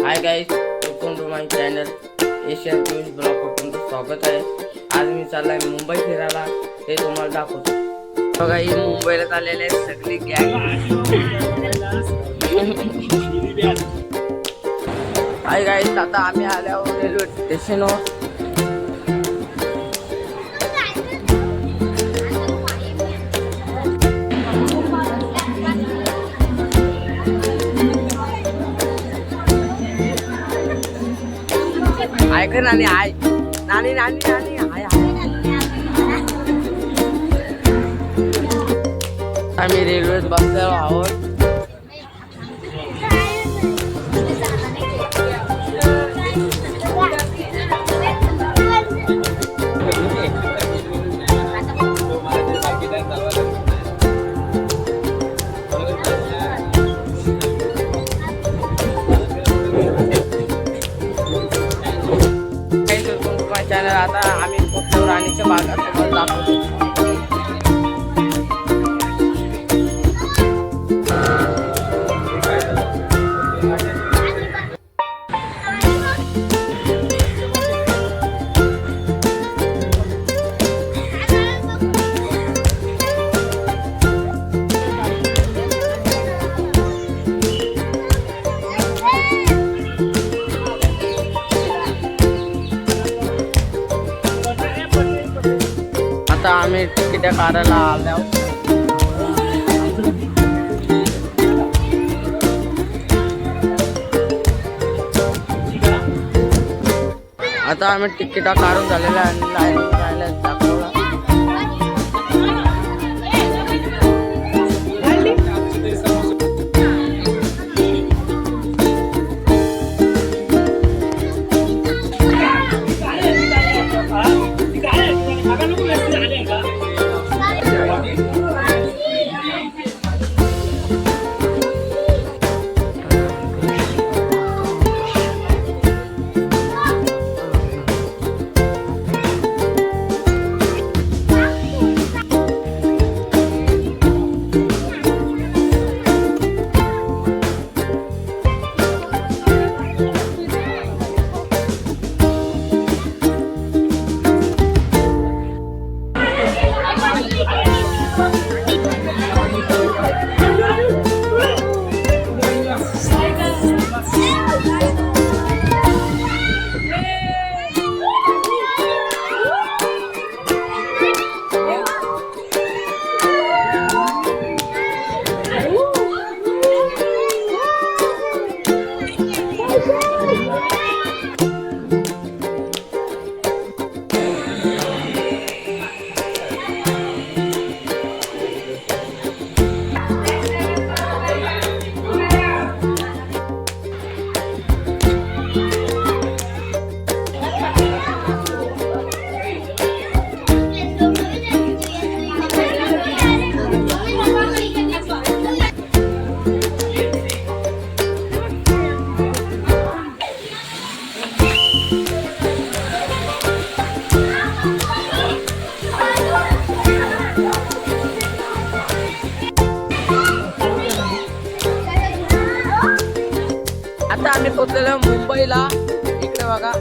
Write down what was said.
High guys, welcome to my channel Asian news blog वर तुमचं स्वागत आहे। आज मी चाललाय मुंबई फिरायला, ते तुम्हाला दाखवतो। बघा, ही मुंबईला आलेले सगळी गँग। हाय गाइस, आता आम्ही आल्यावर रेल्वे स्टेशनवर। ऐक नानी, I Nani Nani Nani I आम्ही रेल्वेत बसलो आहोत। चॅनल आता आम्ही पोहोचलो राणीच्या बागासमोर दाखवतो। आता आम्ही तिकीट काढायला आलो। आता आम्ही तिकीट काढून झालेला आणि लाईन राहिला दाखवला। आता आम्ही पोहोचलेलो मुंबईला। इकडे बघा।